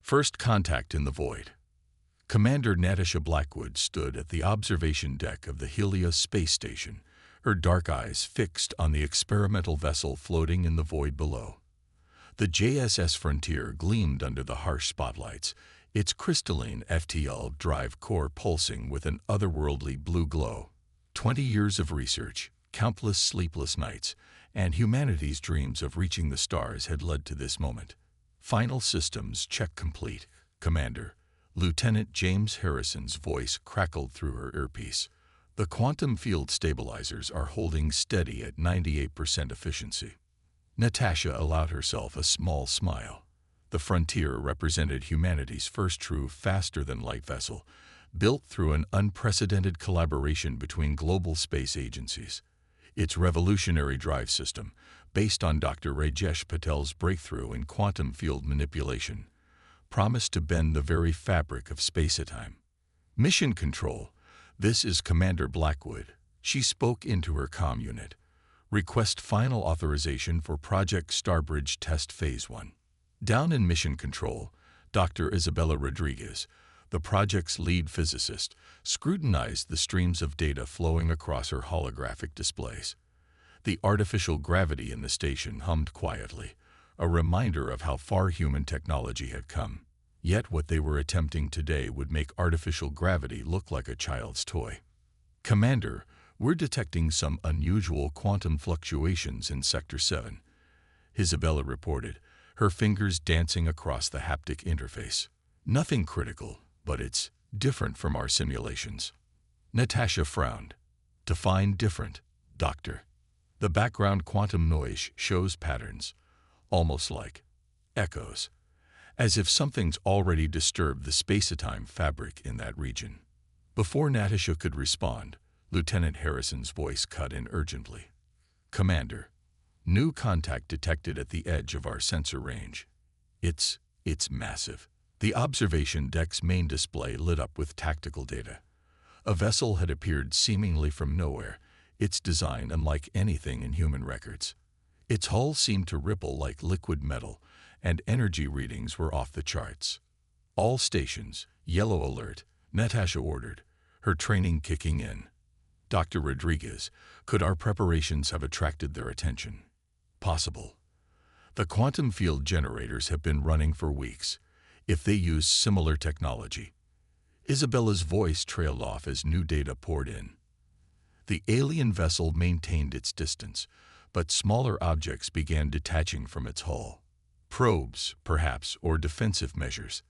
First contact in the void. Commander Natasha Blackwood stood at the observation deck of the Helios space station, her dark eyes fixed on the experimental vessel floating in the void below. The JSS Frontier gleamed under the harsh spotlights, its crystalline FTL drive core pulsing with an otherworldly blue glow. 20 years of research, countless sleepless nights, and humanity's dreams of reaching the stars had led to this moment. Final systems check complete, Commander. Lieutenant James Harrison's voice crackled through her earpiece. The quantum field stabilizers are holding steady at 98% efficiency. Natasha allowed herself a small smile. The Frontier represented humanity's first true faster-than-light vessel, built through an unprecedented collaboration between global space agencies. Its revolutionary drive system, based on Dr. Rajesh Patel's breakthrough in quantum field manipulation, promised to bend the very fabric of space-time. Mission Control, this is Commander Blackwood. She spoke into her comm unit. Request final authorization for Project Starbridge Test Phase 1. Down in Mission Control, Dr. Isabella Rodriguez, the project's lead physicist, scrutinized the streams of data flowing across her holographic displays. The artificial gravity in the station hummed quietly, a reminder of how far human technology had come. Yet what they were attempting today would make artificial gravity look like a child's toy. Commander, we're detecting some unusual quantum fluctuations in Sector 7, Isabella reported, her fingers dancing across the haptic interface. Nothing critical, but it's different from our simulations. Natasha frowned. Define different, Doctor. The background quantum noise shows patterns, almost like echoes, as if something's already disturbed the space-time fabric in that region. Before Natasha could respond, Lieutenant Harrison's voice cut in urgently. Commander, new contact detected at the edge of our sensor range. It's massive. The observation deck's main display lit up with tactical data. A vessel had appeared seemingly from nowhere, its design unlike anything in human records. Its hull seemed to ripple like liquid metal, and energy readings were off the charts. All stations, yellow alert, Natasha ordered, her training kicking in. Dr. Rodriguez, could our preparations have attracted their attention? Possible. The quantum field generators have been running for weeks. If they use similar technology. Isabella's voice trailed off as new data poured in. The alien vessel maintained its distance, but smaller objects began detaching from its hull. Probes, perhaps, or defensive measures.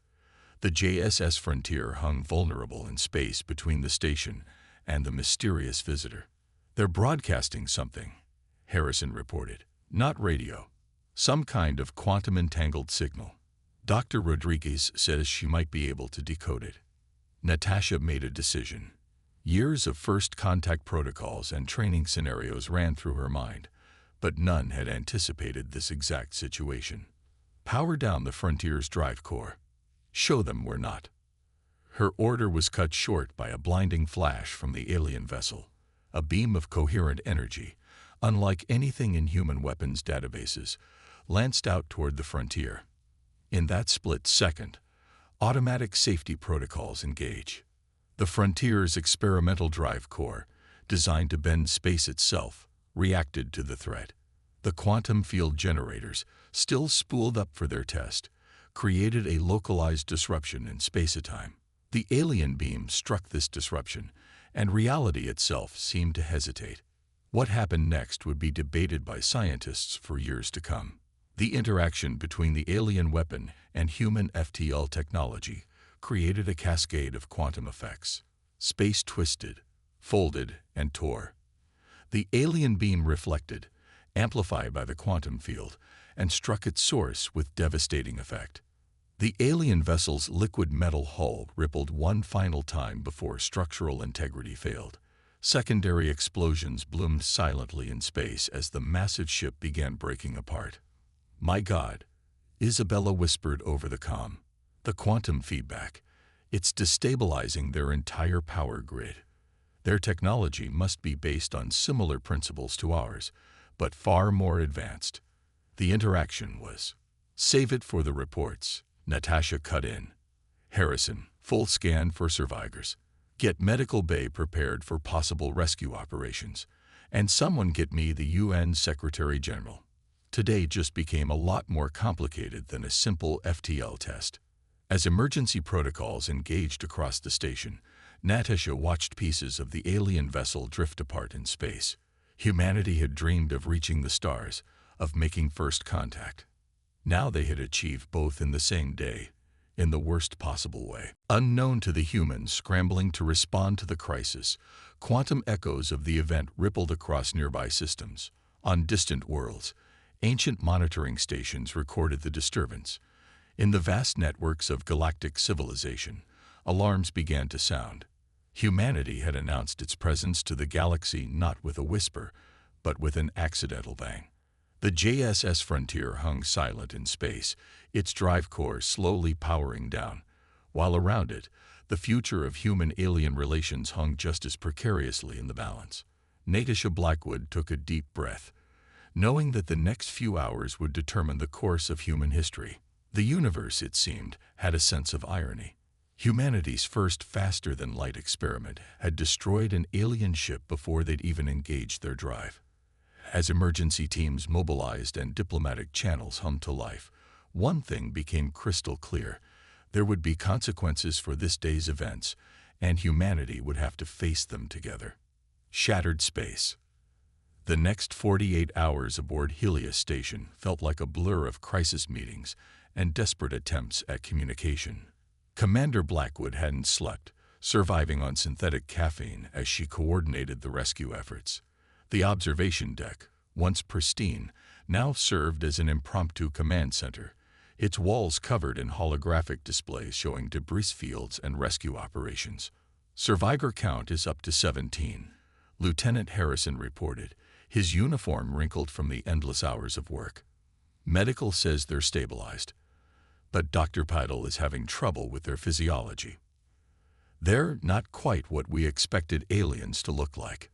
The JSS Frontier hung vulnerable in space between the station and the mysterious visitor. They're broadcasting something, Harrison reported. Not radio. Some kind of quantum-entangled signal. Dr. Rodriguez says she might be able to decode it. Natasha made a decision. Years of first contact protocols and training scenarios ran through her mind, but none had anticipated this exact situation. Power down the Frontier's drive core. Show them we're not. Her order was cut short by a blinding flash from the alien vessel, a beam of coherent energy, unlike anything in human weapons databases, lanced out toward the Frontier. In that split second, automatic safety protocols engage. The Frontier's experimental drive core, designed to bend space itself, reacted to the threat. The quantum field generators, still spooled up for their test, created a localized disruption in space-time. The alien beam struck this disruption, and reality itself seemed to hesitate. What happened next would be debated by scientists for years to come. The interaction between the alien weapon and human FTL technology created a cascade of quantum effects. Space twisted, folded, and tore. The alien beam reflected, amplified by the quantum field, and struck its source with devastating effect. The alien vessel's liquid metal hull rippled one final time before structural integrity failed. Secondary explosions bloomed silently in space as the massive ship began breaking apart. My God, Isabella whispered over the comm. The quantum feedback. It's destabilizing their entire power grid. Their technology must be based on similar principles to ours, but far more advanced. The interaction was. Save it for the reports, Natasha cut in. Harrison, full scan for survivors. Get Medical Bay prepared for possible rescue operations. And someone get me the UN Secretary General. Today just became a lot more complicated than a simple FTL test. As emergency protocols engaged across the station, Natasha watched pieces of the alien vessel drift apart in space. Humanity had dreamed of reaching the stars, of making first contact. Now they had achieved both in the same day, in the worst possible way. Unknown to the humans scrambling to respond to the crisis, quantum echoes of the event rippled across nearby systems. On distant worlds, ancient monitoring stations recorded the disturbance. In the vast networks of galactic civilization, alarms began to sound. Humanity had announced its presence to the galaxy not with a whisper, but with an accidental bang. The JSS Frontier hung silent in space, its drive core slowly powering down, while around it, the future of human-alien relations hung just as precariously in the balance. Natasha Blackwood took a deep breath, knowing that the next few hours would determine the course of human history. The universe, it seemed, had a sense of irony. Humanity's first faster-than-light experiment had destroyed an alien ship before they'd even engaged their drive. As emergency teams mobilized and diplomatic channels hummed to life, one thing became crystal clear. There would be consequences for this day's events, and humanity would have to face them together. Shattered space. The next 48 hours aboard Helios Station felt like a blur of crisis meetings and desperate attempts at communication. Commander Blackwood hadn't slept, surviving on synthetic caffeine as she coordinated the rescue efforts. The observation deck, once pristine, now served as an impromptu command center, its walls covered in holographic displays showing debris fields and rescue operations. Survivor count is up to 17, Lieutenant Harrison reported, his uniform wrinkled from the endless hours of work. Medical says they're stabilized, but Dr. Pidle is having trouble with their physiology. They're not quite what we expected aliens to look like.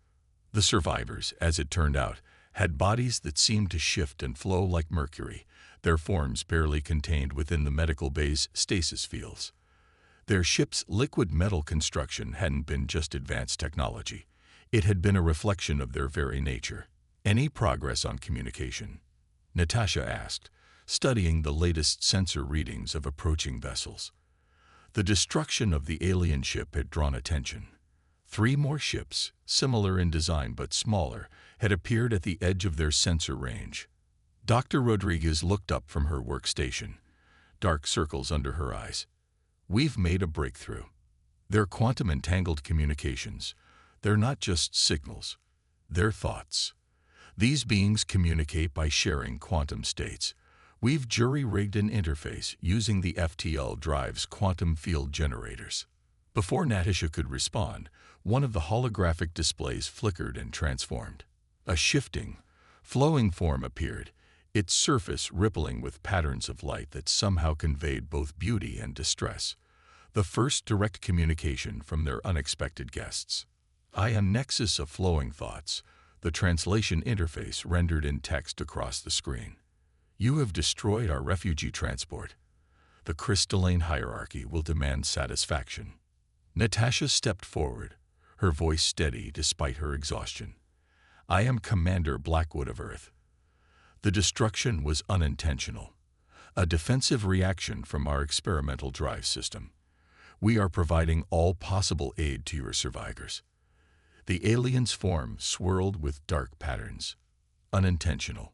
The survivors, as it turned out, had bodies that seemed to shift and flow like mercury, their forms barely contained within the medical bay's stasis fields. Their ship's liquid metal construction hadn't been just advanced technology. It had been a reflection of their very nature. Any progress on communication? Natasha asked, studying the latest sensor readings of approaching vessels. The destruction of the alien ship had drawn attention. 3 more ships, similar in design but smaller, had appeared at the edge of their sensor range. Dr. Rodriguez looked up from her workstation, dark circles under her eyes. We've made a breakthrough. They're quantum-entangled communications. They're not just signals. They're thoughts. These beings communicate by sharing quantum states. We've jury-rigged an interface using the FTL drive's quantum field generators. Before Natasha could respond, one of the holographic displays flickered and transformed. A shifting, flowing form appeared, its surface rippling with patterns of light that somehow conveyed both beauty and distress. The first direct communication from their unexpected guests. I am nexus of flowing thoughts, the translation interface rendered in text across the screen. You have destroyed our refugee transport. The crystalline hierarchy will demand satisfaction. Natasha stepped forward, her voice steady despite her exhaustion. I am Commander Blackwood of Earth. The destruction was unintentional, a defensive reaction from our experimental drive system. We are providing all possible aid to your survivors. The alien's form swirled with dark patterns. Unintentional.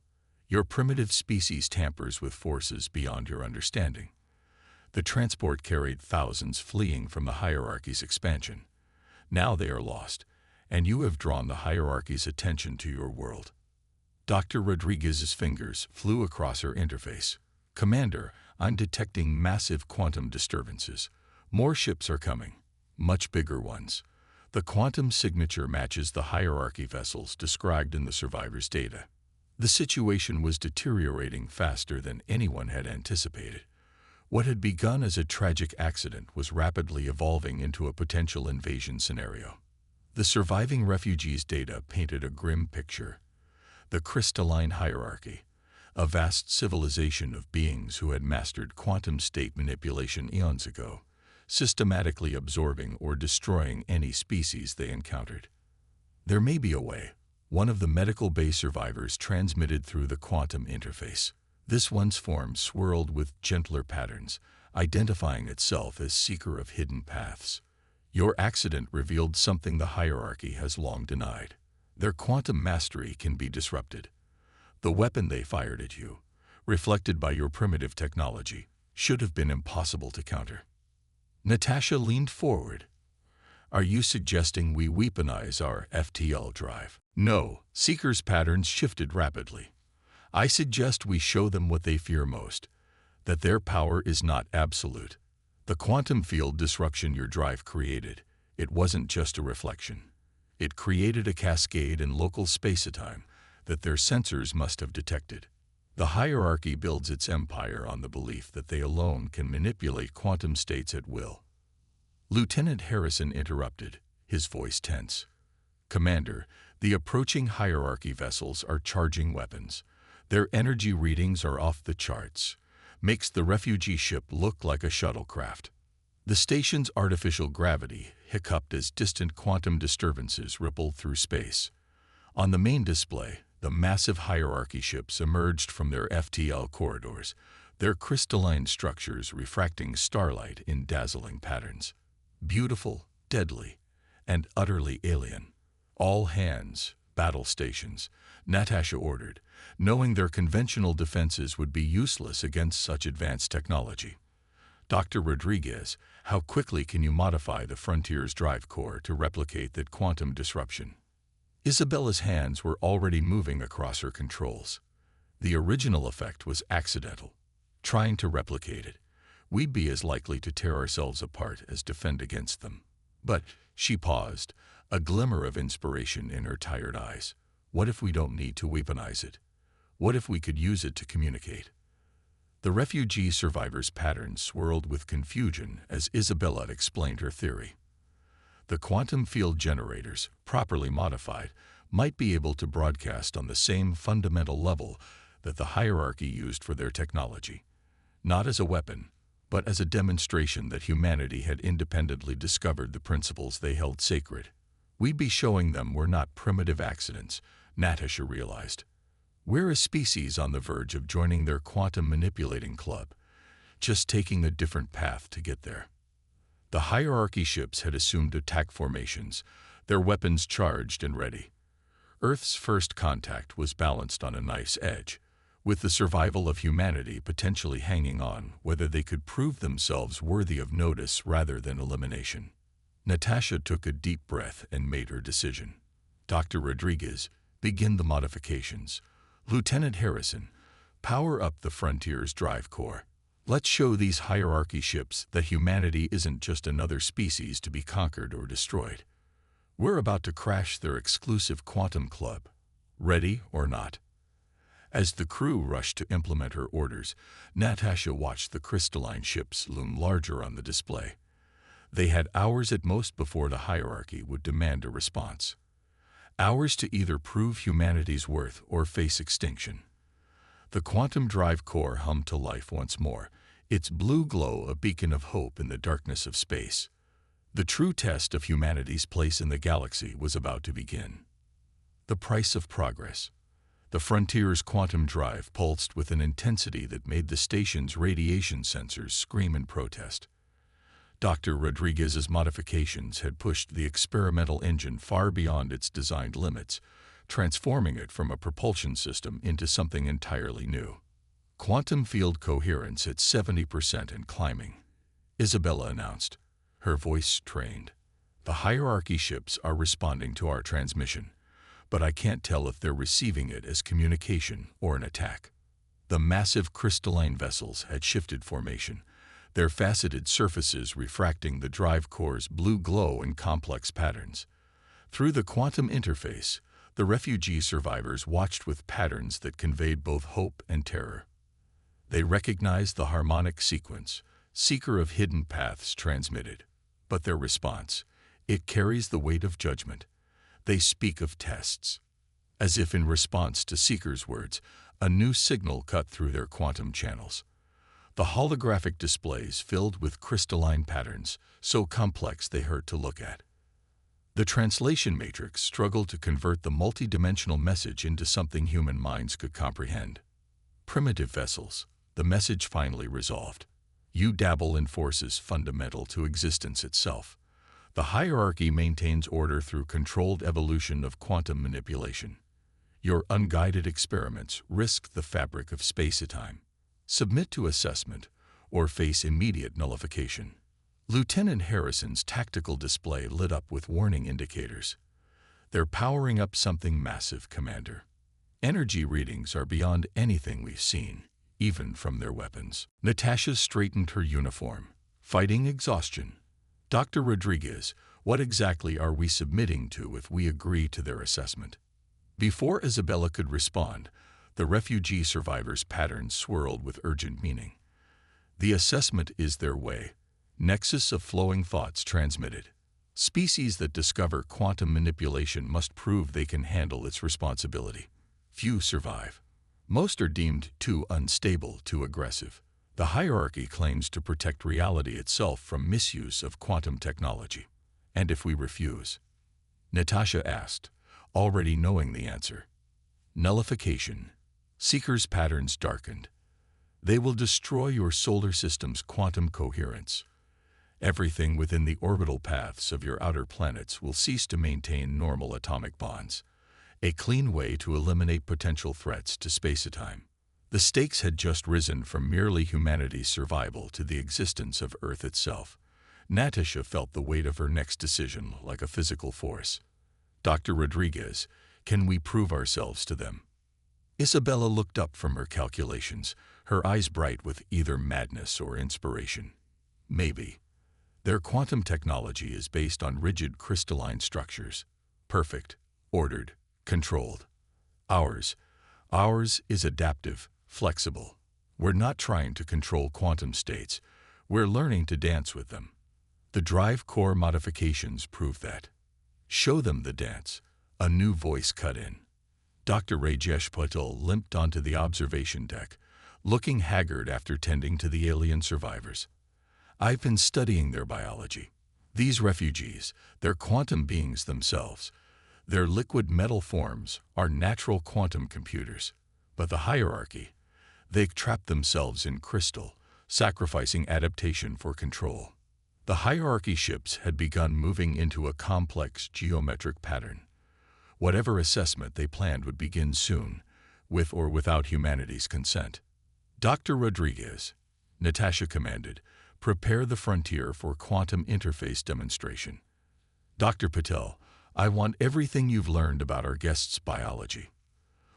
Your primitive species tampers with forces beyond your understanding. The transport carried thousands fleeing from the hierarchy's expansion. Now they are lost, and you have drawn the hierarchy's attention to your world. Dr. Rodriguez's fingers flew across her interface. Commander, I'm detecting massive quantum disturbances. More ships are coming, much bigger ones. The quantum signature matches the hierarchy vessels described in the survivors' data. The situation was deteriorating faster than anyone had anticipated. What had begun as a tragic accident was rapidly evolving into a potential invasion scenario. The surviving refugees' data painted a grim picture. The crystalline hierarchy, a vast civilization of beings who had mastered quantum state manipulation eons ago, systematically absorbing or destroying any species they encountered. There may be a way. One of the medical bay survivors transmitted through the quantum interface. This one's form swirled with gentler patterns, identifying itself as seeker of hidden paths. Your accident revealed something the hierarchy has long denied. Their quantum mastery can be disrupted. The weapon they fired at you, reflected by your primitive technology, should have been impossible to counter. Natasha leaned forward. Are you suggesting we weaponize our FTL drive? No, Seeker's patterns shifted rapidly. I suggest we show them what they fear most, that their power is not absolute. The quantum field disruption your drive created, it wasn't just a reflection. It created a cascade in local space-time that their sensors must have detected. The hierarchy builds its empire on the belief that they alone can manipulate quantum states at will. Lieutenant Harrison interrupted, his voice tense. Commander, the approaching hierarchy vessels are charging weapons. Their energy readings are off the charts. Makes the refugee ship look like a shuttlecraft. The station's artificial gravity hiccuped as distant quantum disturbances rippled through space. On the main display, the massive hierarchy ships emerged from their FTL corridors, their crystalline structures refracting starlight in dazzling patterns. Beautiful, deadly, and utterly alien. All hands, battle stations, Natasha ordered, knowing their conventional defenses would be useless against such advanced technology. Dr. Rodriguez, how quickly can you modify the Frontier's drive core to replicate that quantum disruption? Isabella's hands were already moving across her controls. The original effect was accidental. Trying to replicate it, we'd be as likely to tear ourselves apart as defend against them. But she paused, a glimmer of inspiration in her tired eyes. What if we don't need to weaponize it? What if we could use it to communicate? The refugee survivor's patterns swirled with confusion as Isabella explained her theory. The quantum field generators, properly modified, might be able to broadcast on the same fundamental level that the hierarchy used for their technology. Not as a weapon, but as a demonstration that humanity had independently discovered the principles they held sacred. We'd be showing them we're not primitive accidents, Natasha realized. We're a species on the verge of joining their quantum manipulating club, just taking a different path to get there. The hierarchy ships had assumed attack formations, their weapons charged and ready. Earth's first contact was balanced on a knife's edge, with the survival of humanity potentially hanging on whether they could prove themselves worthy of notice rather than elimination. Natasha took a deep breath and made her decision. Dr. Rodriguez, begin the modifications. Lieutenant Harrison, power up the Frontier's drive core. Let's show these hierarchy ships that humanity isn't just another species to be conquered or destroyed. We're about to crash their exclusive quantum club. Ready or not? As the crew rushed to implement her orders, Natasha watched the crystalline ships loom larger on the display. They had hours at most before the hierarchy would demand a response. Hours to either prove humanity's worth or face extinction. The quantum drive core hummed to life once more, its blue glow a beacon of hope in the darkness of space. The true test of humanity's place in the galaxy was about to begin. The price of progress. The Frontier's quantum drive pulsed with an intensity that made the station's radiation sensors scream in protest. Dr. Rodriguez's modifications had pushed the experimental engine far beyond its designed limits, transforming it from a propulsion system into something entirely new. Quantum field coherence at 70% and climbing, Isabella announced, her voice strained. The hierarchy ships are responding to our transmission, but I can't tell if they're receiving it as communication or an attack. The massive crystalline vessels had shifted formation, their faceted surfaces refracting the drive core's blue glow in complex patterns. Through the quantum interface, the refugee survivors watched with patterns that conveyed both hope and terror. They recognized the harmonic sequence, seeker of hidden paths transmitted. But their response, it carries the weight of judgment. They speak of tests. As if in response to Seeker's words, A new signal cut through their quantum channels. The holographic displays filled with crystalline patterns, so complex they hurt to look at. The translation matrix struggled to convert the multidimensional message into something human minds could comprehend. Primitive vessels, the message finally resolved. You dabble in forces fundamental to existence itself. The hierarchy maintains order through controlled evolution of quantum manipulation. Your unguided experiments risk the fabric of space-time. Submit to assessment or face immediate nullification. Lieutenant Harrison's tactical display lit up with warning indicators. They're powering up something massive, Commander. Energy readings are beyond anything we've seen, even from their weapons. Natasha straightened her uniform. Fighting exhaustion. Dr. Rodriguez, what exactly are we submitting to if we agree to their assessment? Before Isabella could respond, the refugee survivors' patterns swirled with urgent meaning. The assessment is their way. Nexus of flowing thoughts transmitted. Species that discover quantum manipulation must prove they can handle its responsibility. Few survive. Most are deemed too unstable, too aggressive. The hierarchy claims to protect reality itself from misuse of quantum technology. And if we refuse? Natasha asked, already knowing the answer. Nullification. Seekers' patterns darkened. They will destroy your solar system's quantum coherence. Everything within the orbital paths of your outer planets will cease to maintain normal atomic bonds. A clean way to eliminate potential threats to space-time. The stakes had just risen from merely humanity's survival to the existence of Earth itself. Natasha felt the weight of her next decision like a physical force. Dr. Rodriguez, can we prove ourselves to them? Isabella looked up from her calculations, her eyes bright with either madness or inspiration. Maybe. Their quantum technology is based on rigid crystalline structures. Perfect, ordered, controlled. Ours is adaptive, flexible. We're not trying to control quantum states. We're learning to dance with them. The drive core modifications prove that. Show them the dance. A new voice cut in. Dr. Rajesh Patel limped onto the observation deck, looking haggard after tending to the alien survivors. I've been studying their biology. These refugees, they're quantum beings themselves. Their liquid metal forms are natural quantum computers. But the hierarchy, they've trapped themselves in crystal, sacrificing adaptation for control. The hierarchy ships had begun moving into a complex geometric pattern. Whatever assessment they planned would begin soon, with or without humanity's consent. Dr. Rodriguez, Natasha commanded, prepare the frontier for quantum interface demonstration. Dr. Patel, I want everything you've learned about our guest's biology.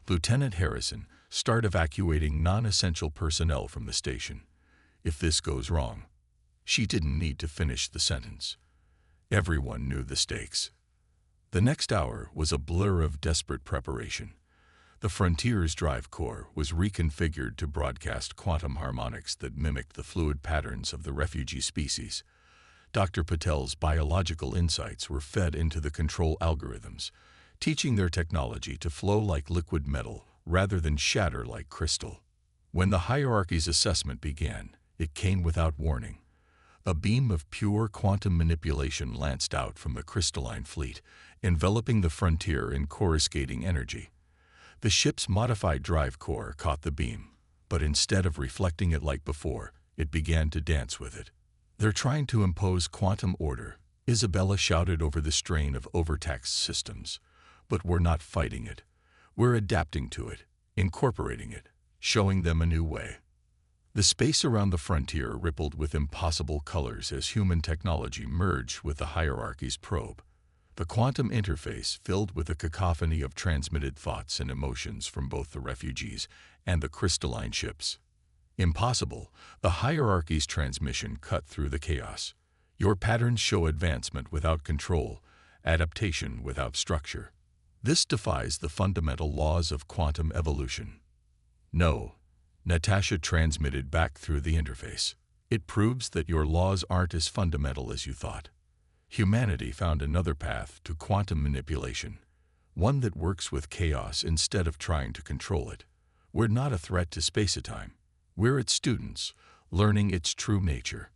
Lieutenant Harrison, start evacuating non-essential personnel from the station. If this goes wrong. She didn't need to finish the sentence. Everyone knew the stakes. The next hour was a blur of desperate preparation. The Frontier's drive core was reconfigured to broadcast quantum harmonics that mimicked the fluid patterns of the refugee species. Dr. Patel's biological insights were fed into the control algorithms, teaching their technology to flow like liquid metal rather than shatter like crystal. When the hierarchy's assessment began, it came without warning. A beam of pure quantum manipulation lanced out from the crystalline fleet, enveloping the Frontier in coruscating energy. The ship's modified drive core caught the beam, but instead of reflecting it like before, it began to dance with it. They're trying to impose quantum order, Isabella shouted over the strain of overtaxed systems. But we're not fighting it. We're adapting to it, incorporating it, showing them a new way. The space around the Frontier rippled with impossible colors as human technology merged with the hierarchy's probe. The quantum interface filled with a cacophony of transmitted thoughts and emotions from both the refugees and the crystalline ships. Impossible, the hierarchy's transmission cut through the chaos. Your patterns show advancement without control, adaptation without structure. This defies the fundamental laws of quantum evolution. No, Natasha transmitted back through the interface. It proves that your laws aren't as fundamental as you thought. Humanity found another path to quantum manipulation, one that works with chaos instead of trying to control it. We're not a threat to space-time. We're its students, learning its true nature.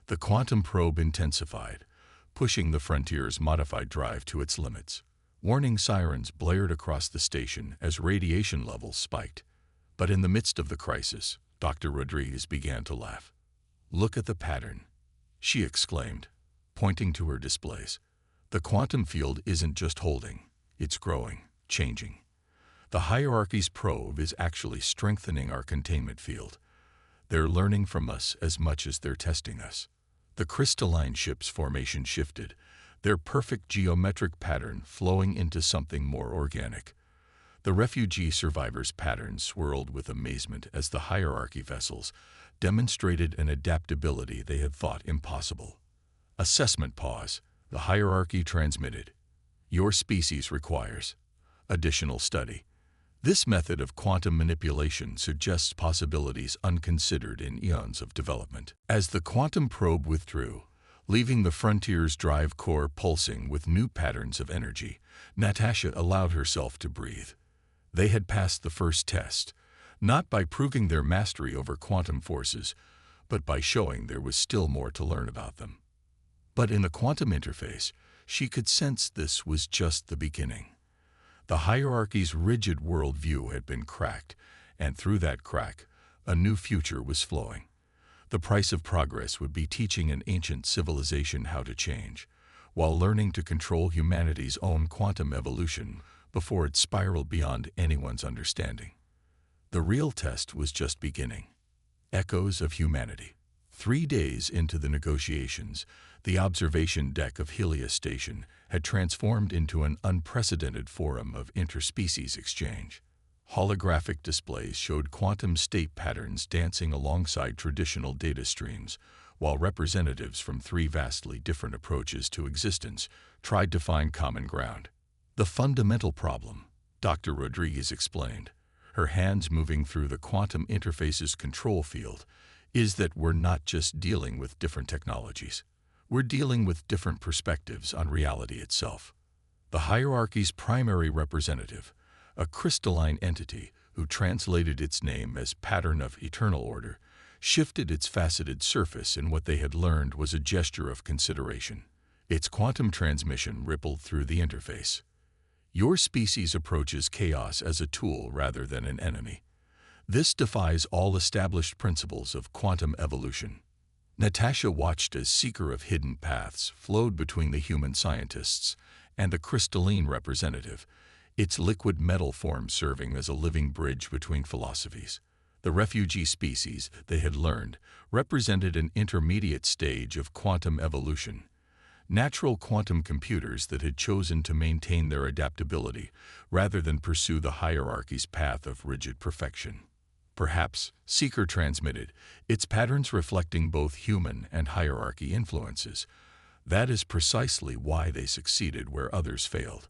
The quantum probe intensified, pushing the Frontier's modified drive to its limits. Warning sirens blared across the station as radiation levels spiked. But in the midst of the crisis, Dr. Rodriguez began to laugh. "Look at the pattern," she exclaimed, pointing to her displays. "The quantum field isn't just holding, it's growing, changing. The hierarchy's probe is actually strengthening our containment field. They're learning from us as much as they're testing us." The crystalline ship's formation shifted, their perfect geometric pattern flowing into something more organic. The refugee survivors' patterns swirled with amazement as the hierarchy vessels demonstrated an adaptability they had thought impossible. Assessment pause. The hierarchy transmitted. "Your species requires additional study." This method of quantum manipulation suggests possibilities unconsidered in eons of development. As the quantum probe withdrew, leaving the Frontier's drive core pulsing with new patterns of energy, Natasha allowed herself to breathe. They had passed the first test, not by proving their mastery over quantum forces, but by showing there was still more to learn about them. But in the quantum interface, she could sense this was just the beginning. The hierarchy's rigid worldview had been cracked, and through that crack, a new future was flowing. The price of progress would be teaching an ancient civilization how to change, while learning to control humanity's own quantum evolution before it spiraled beyond anyone's understanding. The real test was just beginning. Echoes of humanity. 3 days into the negotiations, the observation deck of Helios Station had transformed into an unprecedented forum of interspecies exchange. Holographic displays showed quantum state patterns dancing alongside traditional data streams, while representatives from 3 vastly different approaches to existence tried to find common ground. "The fundamental problem," Dr. Rodriguez explained, her hands moving through the quantum interface's control field, "is that we're not just dealing with different technologies. We're dealing with different perspectives on reality itself." The hierarchy's primary representative, a crystalline entity who translated its name as Pattern of Eternal Order, shifted its faceted surface in what they had learned was a gesture of consideration. Its quantum transmission rippled through the interface. "Your species approaches chaos as a tool rather than an enemy. This defies all established principles of quantum evolution." Natasha watched as Seeker of Hidden Paths flowed between the human scientists and the crystalline representative, its liquid metal form serving as a living bridge between philosophies. The refugee species, they had learned, represented an intermediate stage of quantum evolution. Natural quantum computers that had chosen to maintain their adaptability rather than pursue the hierarchy's path of rigid perfection. Perhaps, Seeker transmitted, its patterns reflecting both human and hierarchy influences. That is precisely why they succeeded where others failed.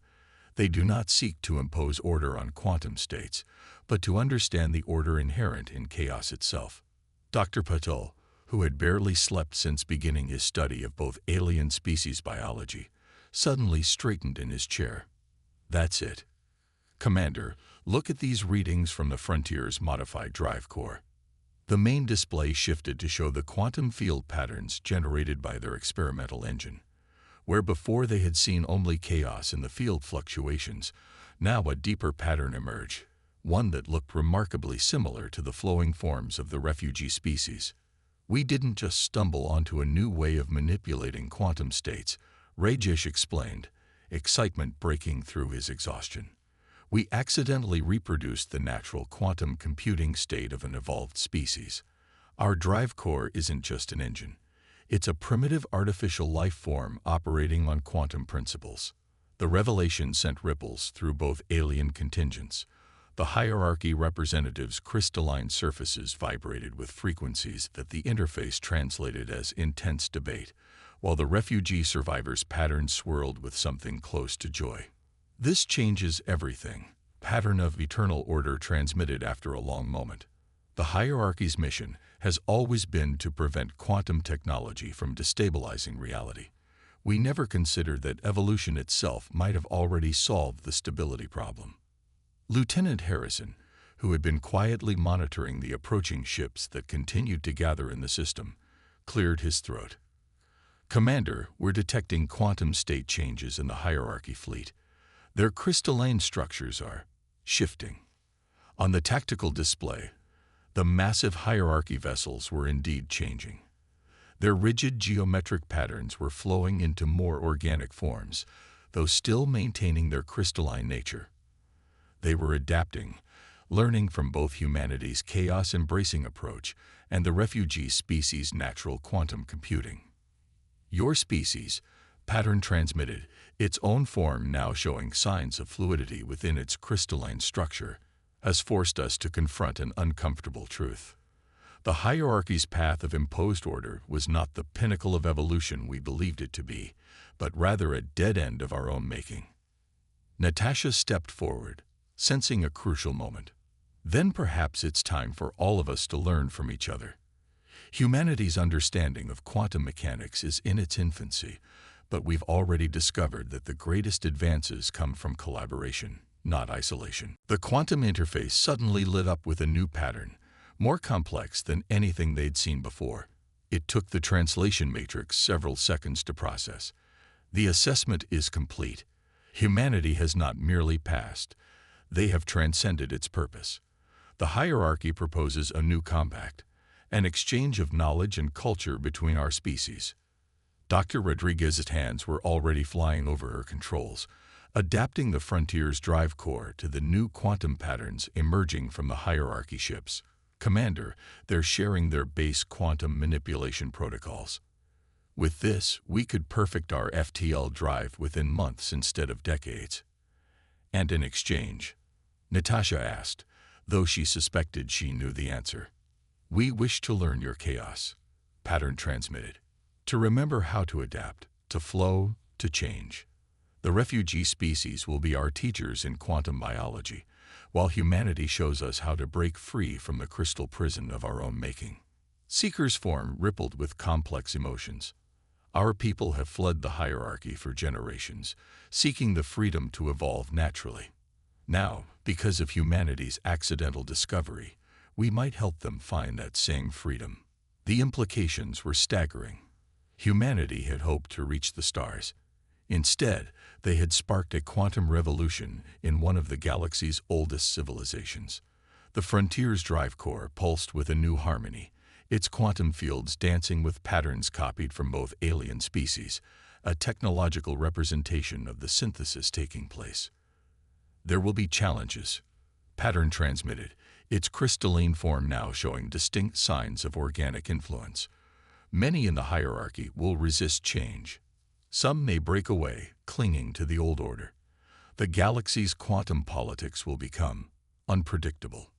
They do not seek to impose order on quantum states, but to understand the order inherent in chaos itself. Dr. Patel, who had barely slept since beginning his study of both alien species biology, suddenly straightened in his chair. "That's it. Commander, look at these readings from the Frontier's modified drive core." The main display shifted to show the quantum field patterns generated by their experimental engine. Where before they had seen only chaos in the field fluctuations, now a deeper pattern emerged, one that looked remarkably similar to the flowing forms of the refugee species. "We didn't just stumble onto a new way of manipulating quantum states," Rajesh explained, excitement breaking through his exhaustion. "We accidentally reproduced the natural quantum computing state of an evolved species. Our drive core isn't just an engine. It's a primitive artificial life form operating on quantum principles." The revelation sent ripples through both alien contingents. The hierarchy representatives' crystalline surfaces vibrated with frequencies that the interface translated as intense debate, while the refugee survivors' patterns swirled with something close to joy. "This changes everything," Pattern of Eternal Order transmitted after a long moment. "The hierarchy's mission has always been to prevent quantum technology from destabilizing reality. We never considered that evolution itself might have already solved the stability problem." Lieutenant Harrison, who had been quietly monitoring the approaching ships that continued to gather in the system, cleared his throat. "Commander, we're detecting quantum state changes in the hierarchy fleet. Their crystalline structures are shifting." On the tactical display, the massive hierarchy vessels were indeed changing. Their rigid geometric patterns were flowing into more organic forms, though still maintaining their crystalline nature. They were adapting, learning from both humanity's chaos-embracing approach and the refugee species' natural quantum computing. "Your species," pattern transmitted, its own form now showing signs of fluidity within its crystalline structure, has forced us to confront an uncomfortable truth. The hierarchy's path of imposed order was not the pinnacle of evolution we believed it to be, but rather a dead end of our own making. Natasha stepped forward, sensing a crucial moment. "Then perhaps it's time for all of us to learn from each other. Humanity's understanding of quantum mechanics is in its infancy, but we've already discovered that the greatest advances come from collaboration, not isolation." The quantum interface suddenly lit up with a new pattern, more complex than anything they'd seen before. It took the translation matrix several seconds to process. The assessment is complete. Humanity has not merely passed. They have transcended its purpose. The hierarchy proposes a new compact, an exchange of knowledge and culture between our species. Dr. Rodriguez's hands were already flying over her controls, adapting the Frontier's drive core to the new quantum patterns emerging from the hierarchy ships. "Commander, they're sharing their base quantum manipulation protocols. With this, we could perfect our FTL drive within months instead of decades." "And in exchange?" Natasha asked, though she suspected she knew the answer. "We wish to learn your chaos," pattern transmitted. "To remember how to adapt, to flow, to change. The refugee species will be our teachers in quantum biology, while humanity shows us how to break free from the crystal prison of our own making." Seeker's form rippled with complex emotions. "Our people have fled the hierarchy for generations, seeking the freedom to evolve naturally. Now, because of humanity's accidental discovery, we might help them find that same freedom." The implications were staggering. Humanity had hoped to reach the stars. Instead, they had sparked a quantum revolution in one of the galaxy's oldest civilizations. The Frontier's drive core pulsed with a new harmony, its quantum fields dancing with patterns copied from both alien species, a technological representation of the synthesis taking place. "There will be challenges," pattern transmitted, its crystalline form now showing distinct signs of organic influence. "Many in the hierarchy will resist change. Some may break away, clinging to the old order. The galaxy's quantum politics will become unpredictable."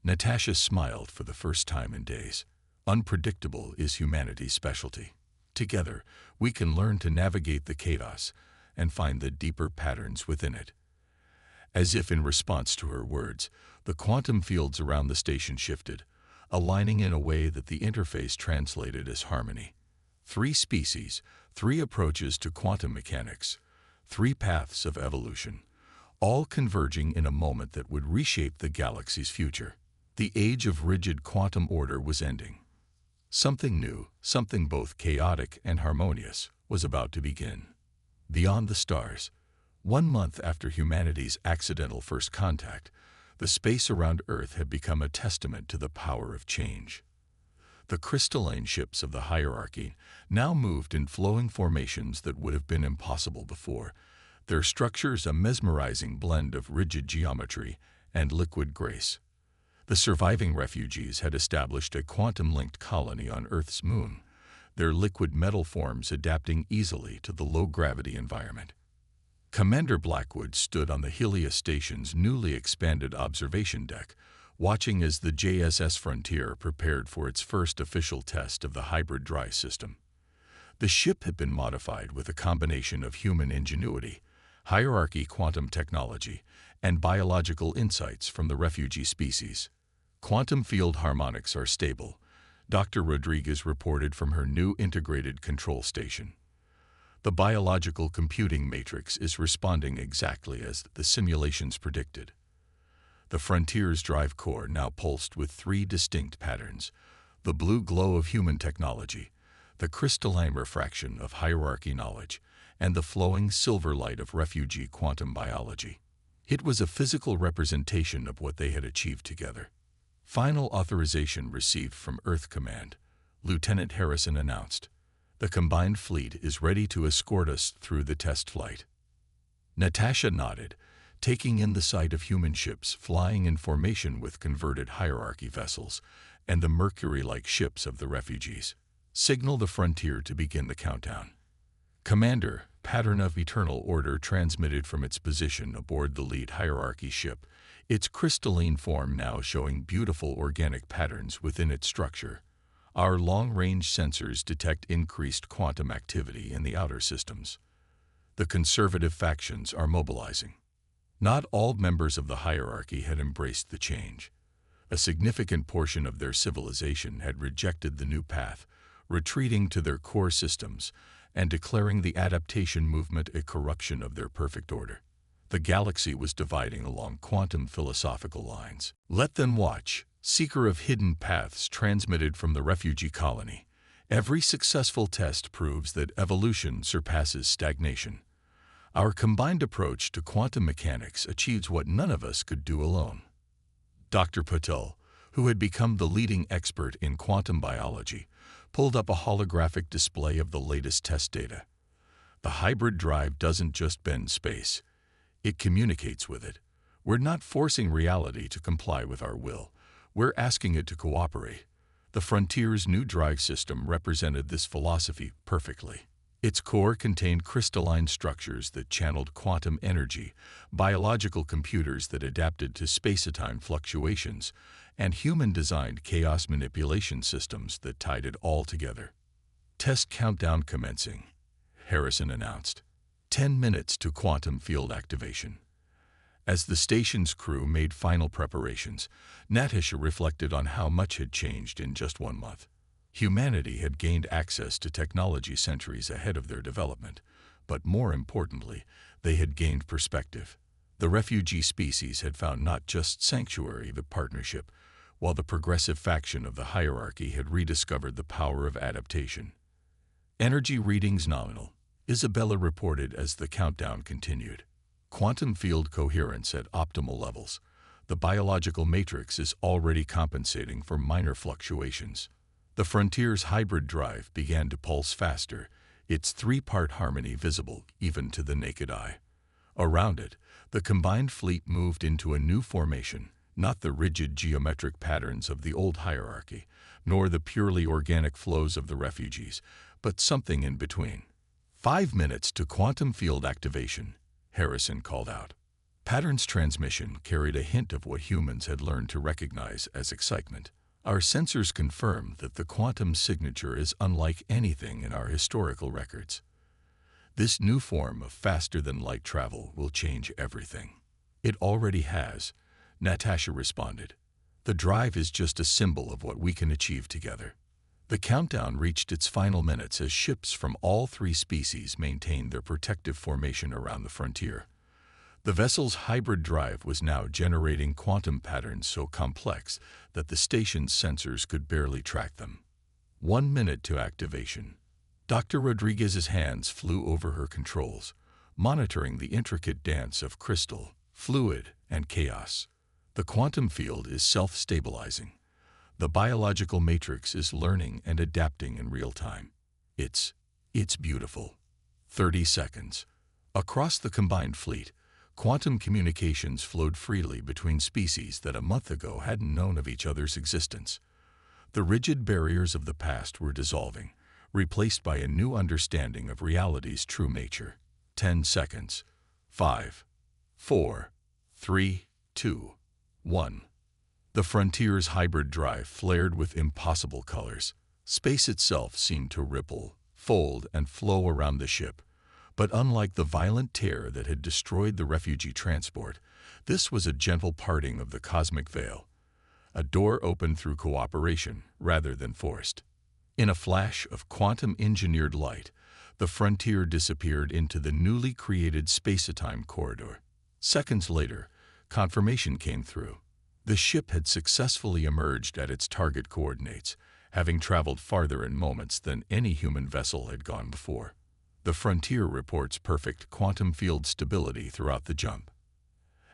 Natasha smiled for the first time in days. Unpredictable is humanity's specialty. Together, we can learn to navigate the chaos and find the deeper patterns within it. As if in response to her words, the quantum fields around the station shifted, aligning in a way that the interface translated as harmony. 3 species, 3 approaches to quantum mechanics, 3 paths of evolution, all converging in a moment that would reshape the galaxy's future. The age of rigid quantum order was ending. Something new, something both chaotic and harmonious, was about to begin. Beyond the stars, 1 month after humanity's accidental first contact, the space around Earth had become a testament to the power of change. The crystalline ships of the hierarchy now moved in flowing formations that would have been impossible before, their structures a mesmerizing blend of rigid geometry and liquid grace. The surviving refugees had established a quantum-linked colony on Earth's moon, their liquid metal forms adapting easily to the low-gravity environment. Commander Blackwood stood on the Helia station's newly expanded observation deck, watching as the JSS Frontier prepared for its first official test of the hybrid dry system. The ship had been modified with a combination of human ingenuity, hierarchy quantum technology, and biological insights from the refugee species. "Quantum field harmonics are stable," Dr. Rodriguez reported from her new integrated control station. "The biological computing matrix is responding exactly as the simulations predicted." The Frontier's drive core now pulsed with three distinct patterns: the blue glow of human technology, the crystalline refraction of hierarchy knowledge, and the flowing silver light of refugee quantum biology. It was a physical representation of what they had achieved together. Final authorization received from Earth Command, Lieutenant Harrison announced. The combined fleet is ready to escort us through the test flight. Natasha nodded, taking in the sight of human ships flying in formation with converted hierarchy vessels and the Mercury-like ships of the refugees. Signal the Frontier to begin the countdown. Commander, pattern of eternal order transmitted from its position aboard the lead hierarchy ship, its crystalline form now showing beautiful organic patterns within its structure. Our long-range sensors detect increased quantum activity in the outer systems. The conservative factions are mobilizing. Not all members of the hierarchy had embraced the change. A significant portion of their civilization had rejected the new path, retreating to their core systems and declaring the adaptation movement a corruption of their perfect order. The galaxy was dividing along quantum philosophical lines. Let them watch, seeker of hidden paths transmitted from the refugee colony. Every successful test proves that evolution surpasses stagnation. Our combined approach to quantum mechanics achieves what none of us could do alone. Dr. Patel, who had become the leading expert in quantum biology, pulled up a holographic display of the latest test data. The hybrid drive doesn't just bend space. It communicates with it. We're not forcing reality to comply with our will. We're asking it to cooperate. The Frontier's new drive system represented this philosophy perfectly. Its core contained crystalline structures that channeled quantum energy, biological computers that adapted to space-time fluctuations, and human-designed chaos manipulation systems that tied it all together. Test countdown commencing, Harrison announced. 10 minutes to quantum field activation. As the station's crew made final preparations, Natasha reflected on how much had changed in just 1 month. Humanity had gained access to technology centuries ahead of their development, but more importantly, they had gained perspective. The refugee species had found not just sanctuary but partnership, while the progressive faction of the hierarchy had rediscovered the power of adaptation. Energy readings nominal, Isabella reported as the countdown continued. Quantum field coherence at optimal levels. The biological matrix is already compensating for minor fluctuations. The Frontier's hybrid drive began to pulse faster, its three-part harmony visible even to the naked eye. Around it, the combined fleet moved into a new formation, not the rigid geometric patterns of the old hierarchy, nor the purely organic flows of the refugees, but something in between. 5 minutes to quantum field activation, Harrison called out. Patterns transmission carried a hint of what humans had learned to recognize as excitement. Our sensors confirm that the quantum signature is unlike anything in our historical records. This new form of faster-than-light travel will change everything. It already has, Natasha responded. The drive is just a symbol of what we can achieve together. The countdown reached its final minutes as ships from all three species maintained their protective formation around the Frontier. The vessel's hybrid drive was now generating quantum patterns so complex that the station's sensors could barely track them. 1 minute to activation. Dr. Rodriguez's hands flew over her controls, monitoring the intricate dance of crystal, fluid, and chaos. The quantum field is self-stabilizing. The biological matrix is learning and adapting in real time. It's beautiful. 30 seconds. Across the combined fleet, quantum communications flowed freely between species that a month ago hadn't known of each other's existence. The rigid barriers of the past were dissolving, replaced by a new understanding of reality's true nature. 10 seconds. 5, 4, 3, 2, 1. The Frontier's hybrid drive flared with impossible colors. Space itself seemed to ripple, fold, and flow around the ship. But unlike the violent tear that had destroyed the refugee transport, this was a gentle parting of the cosmic veil. A door opened through cooperation rather than forced. In a flash of quantum-engineered light, the Frontier disappeared into the newly created space-time corridor. Seconds later, Confirmation came through. The ship had successfully emerged at its target coordinates, having traveled farther in moments than any human vessel had gone before. The Frontier reports perfect quantum field stability throughout the jump.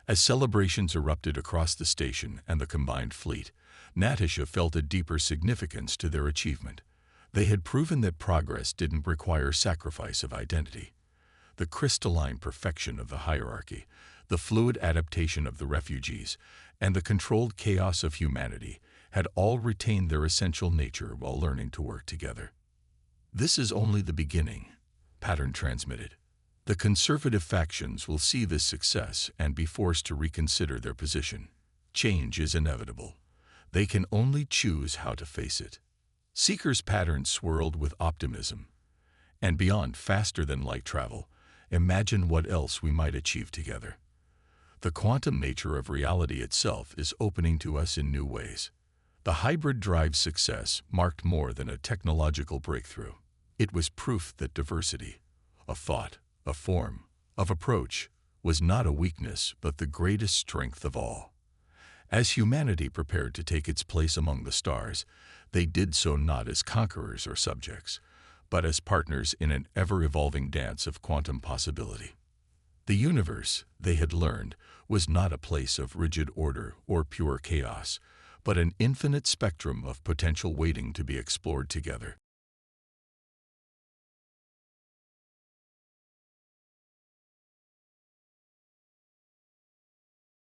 As celebrations erupted across the station and the combined fleet, Natasha felt a deeper significance to their achievement. They had proven that progress didn't require sacrifice of identity. The crystalline perfection of the hierarchy, the fluid adaptation of the refugees, and the controlled chaos of humanity had all retained their essential nature while learning to work together. "This is only the beginning," Pattern transmitted. "The conservative factions will see this success and be forced to reconsider their position. Change is inevitable. They can only choose how to face it." Seeker's Pattern swirled with optimism. "And beyond faster-than-light travel, imagine what else we might achieve together. The quantum nature of reality itself is opening to us in new ways." The hybrid drive's success marked more than a technological breakthrough. It was proof that diversity, of thought, of form, of approach, was not a weakness but the greatest strength of all. As humanity prepared to take its place among the stars, they did so not as conquerors or subjects, but as partners in an ever-evolving dance of quantum possibility. The universe, they had learned, was not a place of rigid order or pure chaos, but an infinite spectrum of potential waiting to be explored together.